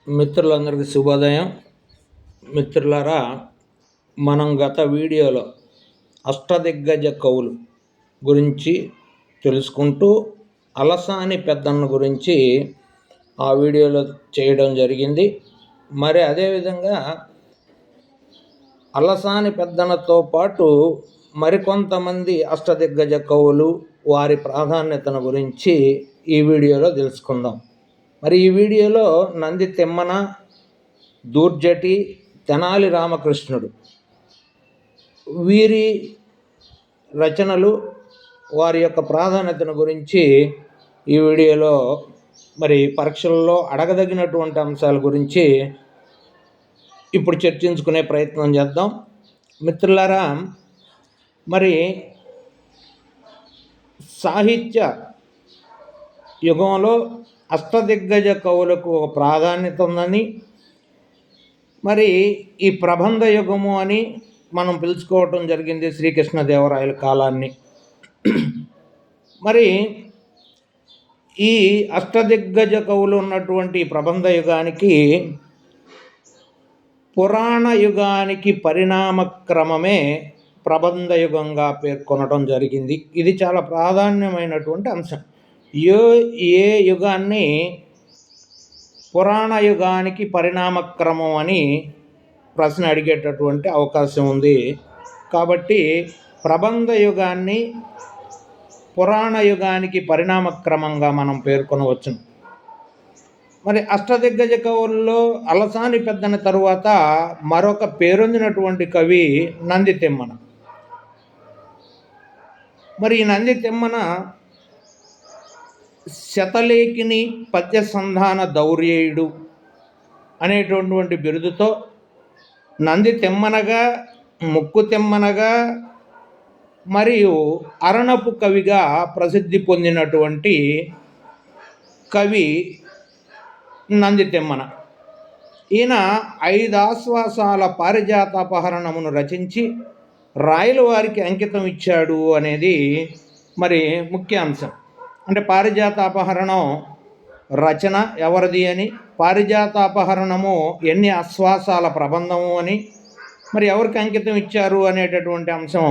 మిత్రులందరికీ శుభోదయం. మిత్రులారా, మనం గత వీడియోలో అష్టదిగ్గజ కవులు గురించి తెలుసుకుంటూ అలసాని పెద్దన్న గురించి ఆ వీడియోలో చేయడం జరిగింది. మరి అదేవిధంగా అలసాని పెద్దన్నతో పాటు మరికొంతమంది అష్టదిగ్గజ కవులు, వారి ప్రాధాన్యతను గురించి ఈ వీడియోలో తెలుసుకుందాం. మరి ఈ వీడియోలో నంది తిమ్మన, దూర్జటి, తెనాలి రామకృష్ణుడు వీరి రచనలు, వారి యొక్క ప్రాధాన్యతను గురించి ఈ వీడియోలో మరి పరీక్షల్లో అడగదగినటువంటి అంశాల గురించి ఇప్పుడు చర్చించుకునే ప్రయత్నం చేద్దాం. మిత్రులారా, మరి సాహిత్య యుగంలో అష్టదిగ్గజ కవులకు ఒక ప్రాధాన్యత ఉందని, మరి ఈ ప్రబంధ యుగము అని మనం పిలుచుకోవటం జరిగింది శ్రీకృష్ణదేవరాయల కాలాన్ని. మరి ఈ అష్టదిగ్గజ కవులు ఉన్నటువంటి ప్రబంధ యుగానికి పురాణ యుగానికి పరిణామక్రమమే ప్రబంధ యుగంగా పేర్కొనడం జరిగింది. ఇది చాలా ప్రాధాన్యమైనటువంటి అంశం. ఏ యుగాన్ని పురాణ యుగానికి పరిణామక్రమం అని ప్రశ్న అడిగేటటువంటి అవకాశం ఉంది. కాబట్టి ప్రబంధ యుగాన్ని పురాణ యుగానికి పరిణామక్రమంగా మనం పేర్కొనవచ్చును. మరి అష్టదిగ్గజ కవుల్లో అలసాని పెద్దన తరువాత మరొక పేరొందినటువంటి కవి నంది తిమ్మన. మరి ఈ నంది తిమ్మన శతలేఖిని పద్య సంధాన దౌర్యేయుడు అనేటటువంటి బిరుదుతో నంది తిమ్మనగా, ముక్కు తిమ్మనగా మరియు అరణపు కవిగా ప్రసిద్ధి పొందినటువంటి కవి నంది తిమ్మన. ఈయన 5 ఆశ్వాసాల పారిజాతాపహరణమును రచించి రాయల వారికి అంకితం ఇచ్చాడు అనేది మరి ముఖ్య అంశం. అంటే పారిజాతాపహరణం రచన ఎవరిది అని, పారిజాతాపహరణము ఎన్ని ఆశ్వాసాల ప్రబంధము అని, మరి ఎవరికి అంకితం ఇచ్చారు అనేటటువంటి అంశం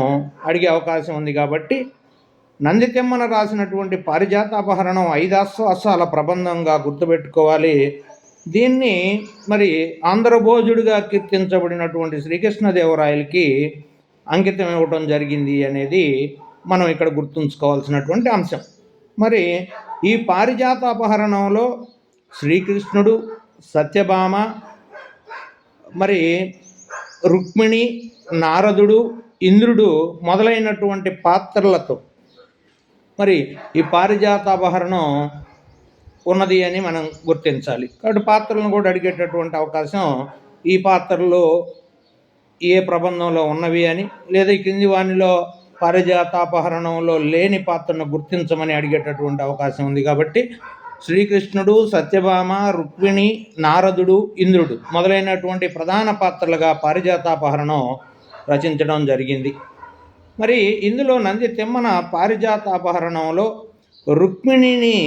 అడిగే అవకాశం ఉంది. కాబట్టి నంది తిమ్మన రాసినటువంటి పారిజాతాపహరణం 5 ఆశ్వాసాల ప్రబంధంగా గుర్తుపెట్టుకోవాలి. దీన్ని మరి ఆంధ్రభోజుడిగా కీర్తించబడినటువంటి శ్రీకృష్ణదేవరాయలకి అంకితం ఇవ్వటం జరిగింది అనేది మనం ఇక్కడ గుర్తుంచుకోవాల్సినటువంటి అంశం. మరి ఈ పారిజాతాపహరణంలో శ్రీకృష్ణుడు, సత్యభామ, మరి రుక్మిణి, నారదుడు, ఇంద్రుడు మొదలైనటువంటి పాత్రలతో మరి ఈ పారిజాతాపహరణం ఉన్నది అని మనం గుర్తించాలి. కాబట్టి పాత్రలను కూడా అడిగేటటువంటి అవకాశం, ఈ పాత్రలు ఏ ప్రబంధంలో ఉన్నవి అని, లేదా ఈ కింది వానిలో పారిజాతాపహరణంలో లేని పాత్రను గుర్తించమని అడిగేటటువంటి అవకాశం ఉంది. కాబట్టి శ్రీకృష్ణుడు, సత్యభామ, రుక్మిణి, నారదుడు, ఇంద్రుడు మొదలైనటువంటి ప్రధాన పాత్రలుగా పారిజాతాపహరణం రచించడం జరిగింది. మరి ఇందులో నంది తిమ్మన పారిజాతాపహరణంలో రుక్మిణిని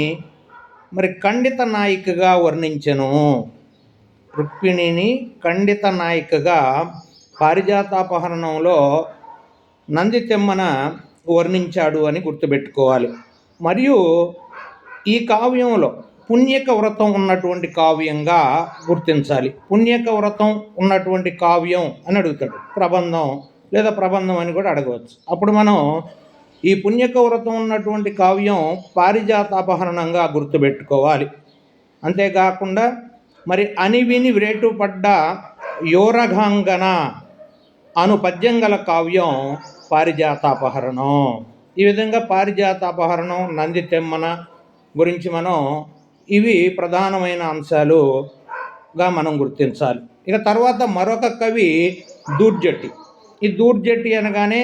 మరి ఖండిత నాయికగా వర్ణించెను. రుక్మిణిని ఖండిత నాయికగా పారిజాతాపహరణంలో నంది తిమ్మన వర్ణించాడు అని గుర్తుపెట్టుకోవాలి. మరియు ఈ కావ్యంలో పుణ్యక వ్రతం ఉన్నటువంటి కావ్యంగా గుర్తించాలి. పుణ్యక వ్రతం ఉన్నటువంటి కావ్యం అని అడుగుతాడు. ప్రబంధం లేదా ప్రబంధం అని కూడా అడగవచ్చు. అప్పుడు మనం ఈ పుణ్యక వ్రతం ఉన్నటువంటి కావ్యం పారిజాతాపహరణంగా గుర్తుపెట్టుకోవాలి. అంతేకాకుండా మరి అనివిని వ్రేటు పడ్డ యోరఘాంగన అను పద్యం గల కావ్యం పారిజాతాపహరణం. ఈ విధంగా పారిజాతాపహరణం, నంది తిమ్మన గురించి మనం ఇవి ప్రధానమైన అంశాలుగా మనం గుర్తించాలి. ఇక తర్వాత మరొక కవి దూర్జటి. ఈ దూర్జటి అనగానే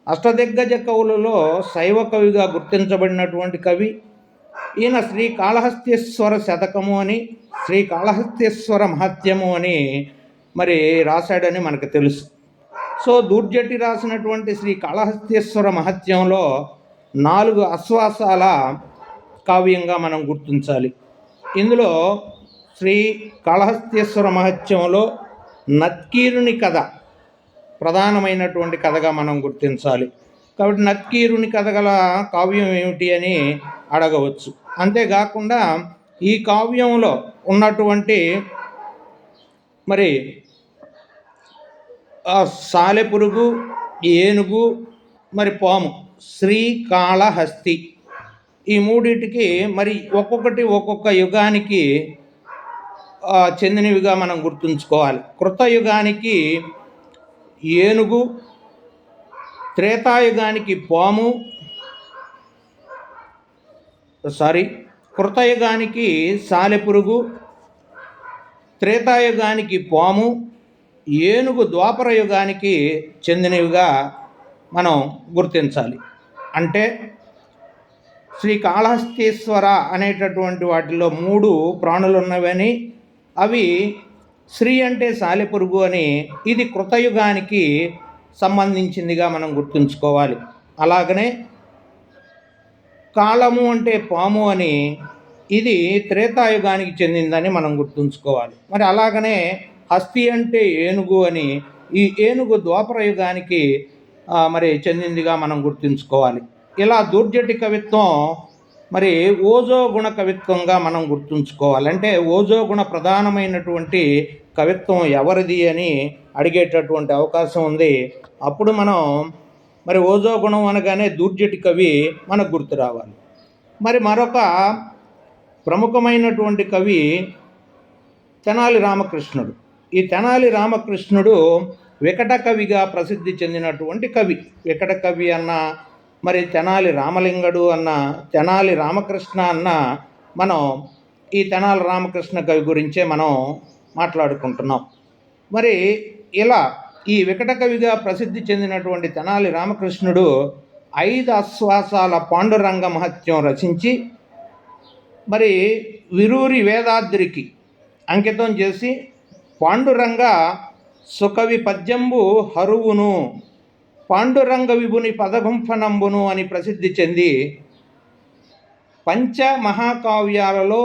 అష్టదిగ్గజ కవులలో శైవ కవిగా గుర్తించబడినటువంటి కవి. ఈయన శ్రీకాళహస్తీశ్వర శతకము అని, శ్రీకాళహస్తీశ్వర మహత్యము అని మరి రాశాడని మనకు తెలుసు. సో దూర్జటి రాసినటువంటి శ్రీకాళహస్తీశ్వర మహత్యంలో 4 ఆశ్వాసాల కావ్యంగా మనం గుర్తించాలి. ఇందులో శ్రీ కాళహస్తీశ్వర మహత్యంలో నత్కీరుని కథ ప్రధానమైనటువంటి కథగా మనం గుర్తించాలి. కాబట్టి నత్కీరుని కథ గల కావ్యం ఏమిటి అని అడగవచ్చు. అంతేకాకుండా ఈ కావ్యంలో ఉన్నటువంటి మరి సాలెపురుగు, ఏనుగు, మరి పాము, శ్రీకాళహస్తి, ఈ మూడింటికి మరి ఒక్కొక్కటి ఒక్కొక్క యుగానికి చెందినవిగా మనం గుర్తుంచుకోవాలి. కృతయుగానికి ఏనుగు, త్రేతాయుగానికి పాము, కృతయుగానికి సాలెపురుగు, త్రేతాయుగానికి పాము, ఏనుగు ద్వాపర యుగానికి చెందినవిగా మనం గుర్తించాలి. అంటే శ్రీకాళహస్తీశ్వర అనేటటువంటి వాటిలో 3 ప్రాణులు ఉన్నవని, అవి శ్రీ అంటే సాలెపురుగు అని, ఇది కృతయుగానికి సంబంధించిందిగా మనం గుర్తుంచుకోవాలి. అలాగనే కాళము అంటే పాము అని, ఇది త్రేతాయుగానికి చెందిందని మనం గుర్తుంచుకోవాలి. మరి అలాగనే హస్తి అంటే ఏనుగు అని, ఈ ఏనుగు ద్వాపర యుగానికి మరి చెందిందిగా మనం గుర్తుంచుకోవాలి. ఇలా దూర్జటి కవిత్వం మరి ఓజోగుణ కవిత్వంగా మనం గుర్తుంచుకోవాలి. అంటే ఓజోగుణ ప్రధానమైనటువంటి కవిత్వం ఎవరిది అని అడిగేటటువంటి అవకాశం ఉంది. అప్పుడు మనం మరి ఓజోగుణం అనగానే దూర్జటి కవి మనకు గుర్తు రావాలి. మరి మరొక ప్రముఖమైనటువంటి కవి తెనాలి రామకృష్ణుడు. ఈ తెనాలి రామకృష్ణుడు వికట కవిగా ప్రసిద్ధి చెందినటువంటి కవి. వికట కవి అన్న, మరి తెనాలి రామలింగడు అన్న, తెనాలి రామకృష్ణ అన్న, మనం ఈ తెనాలి రామకృష్ణ కవి గురించే మనం మాట్లాడుకుంటున్నాం. మరి ఇలా ఈ వికట కవిగా ప్రసిద్ధి చెందినటువంటి తెనాలి రామకృష్ణుడు 5 అశ్వాసాల పాండురంగ మహత్యం రచించి మరి విరూరి వేదాద్రికి అంకితం చేసి, పాండురంగ సుకవి పద్యంబు హరువును పాండురంగ విభుని పదగుంఫనంబును అని ప్రసిద్ధి చెంది, పంచ మహాకావ్యాలలో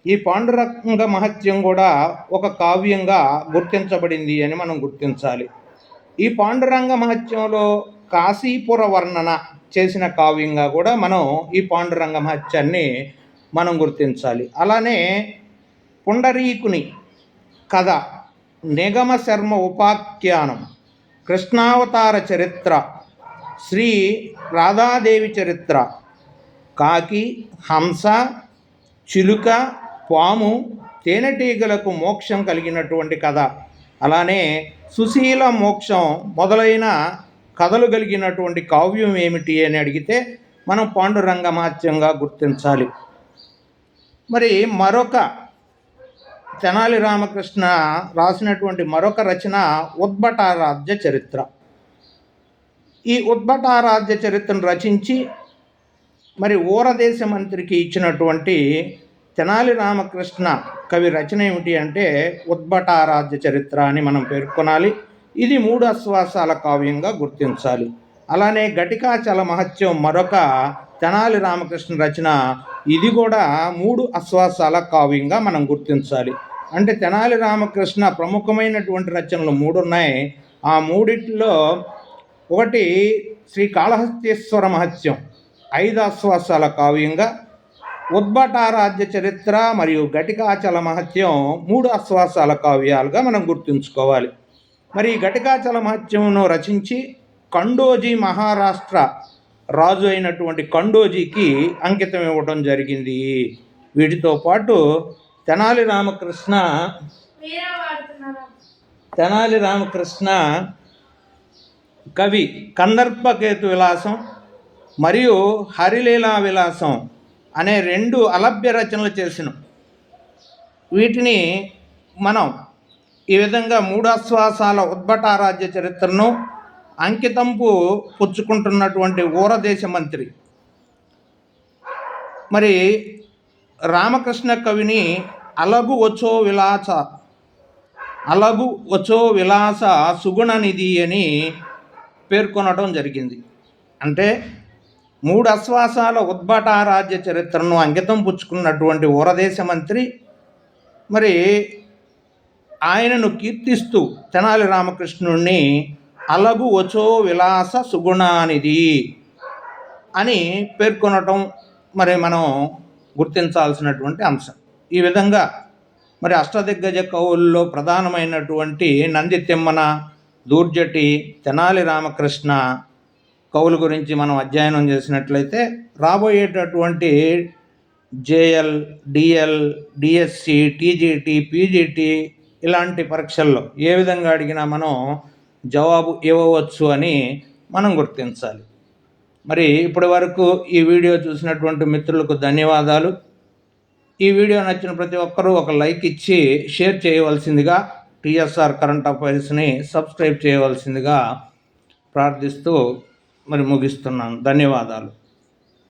ఈ పాండురంగ మహత్యం కూడా ఒక కావ్యంగా గుర్తించబడింది అని మనం గుర్తించాలి. ఈ పాండురంగ మహత్యంలో కాశీపుర వర్ణన చేసిన కావ్యంగా కూడా మనం ఈ పాండురంగ మహత్యాన్ని మనం గుర్తించాలి. అలానే పుండరీకుని కథ, నిగమ శర్మ ఉపాఖ్యానం, కృష్ణావతార చరిత్ర, శ్రీ రాధాదేవి చరిత్ర, కాకి, హంస, చిలుక, పాము, తేనెటీగలకు మోక్షం కలిగినటువంటి కథ, అలానే సుశీల మోక్షం మొదలైన కథలు కలిగినటువంటి కావ్యం ఏమిటి అని అడిగితే మనం పాండురంగ మహత్యంగా గుర్తించాలి. మరి మరొక తెనాలి రామకృష్ణ రాసినటువంటి మరొక రచన ఉద్భటారాధ్య చరిత్ర. ఈ ఉద్భటారాధ్య చరిత్రను రచించి మరి ఊరదేశ మంత్రికి ఇచ్చినటువంటి తెనాలి రామకృష్ణ కవి రచన ఏమిటి అంటే ఉద్భటారాధ్య చరిత్ర అని మనం పేర్కొనాలి. ఇది 3 అశ్వాసాల కావ్యంగా గుర్తించాలి. అలానే ఘటికాచల మహత్యం మరొక తెనాలి రామకృష్ణ రచన, ఇది కూడా 3 అశ్వాసాల కావ్యంగా మనం గుర్తించాలి. అంటే తెనాలి రామకృష్ణ ప్రముఖమైనటువంటి రచనలు 3 ఉన్నాయి. ఆ మూడిట్లో ఒకటి శ్రీ కాళహస్తీశ్వర మహత్యం 5 అశ్వాసాల కావ్యంగా, ఉద్భటారాధ్య చరిత్ర మరియు ఘటికాచల మహత్యం 3 అశ్వాసాల కావ్యాలుగా మనం గుర్తుంచుకోవాలి. మరి ఘటికాచల మహత్యమును రచించి కండోజీ మహారాష్ట్ర రాజు అయినటువంటి కండోజీకి అంకితం ఇవ్వడం జరిగింది. వీటితో పాటు తెనాలి రామకృష్ణ కవి కందర్పకేతు విలాసం మరియు హరిలీలా విలాసం అనే 2 అలభ్య రచనలు చేసిన వీటిని మనం ఈ విధంగా 3 అశ్వాసాల ఉద్భటారాధ్య చరిత్రను అంకితంపు పుచ్చుకుంటున్నటువంటి ఊరదేశ మంత్రి మరి రామకృష్ణ కవిని అలగు వచ్చో విలాస సుగుణ నిధి అని పేర్కొనడం జరిగింది. అంటే 3 అశ్వాసాల ఉద్భటారాధ్య చరిత్రను అంకితం పుచ్చుకున్నటువంటి ఊరదేశ మంత్రి మరి ఆయనను కీర్తిస్తూ తెనాలి రామకృష్ణుణ్ణి అలగు వచో విలాస సుగుణానిది అని పేర్కొనటం మరి మనం గుర్తించాల్సినటువంటి అంశం. ఈ విధంగా మరి అష్టదిగ్గజ కవుల్లో ప్రధానమైనటువంటి నంది తిమ్మన, దూర్జటి, తెనాలి రామకృష్ణ కవుల గురించి మనం అధ్యయనం చేసినట్లయితే రాబోయేటటువంటి JL, DL, DSC, TGT, PGT ఇలాంటి పరీక్షల్లో ఏ విధంగా అడిగినా మనం జవాబు ఇవ్వవచ్చు అని మనం గుర్తించాలి. మరి ఇప్పటి వరకు ఈ వీడియో చూసినటువంటి మిత్రులకు ధన్యవాదాలు. ఈ వీడియో నచ్చిన ప్రతి ఒక్కరూ ఒక లైక్ ఇచ్చి షేర్ చేయవలసిందిగా, టీఎస్ఆర్ కరెంట్ అఫైర్స్ని సబ్స్క్రైబ్ చేయవలసిందిగా ప్రార్థిస్తూ మరి ముగిస్తున్నాను. ధన్యవాదాలు.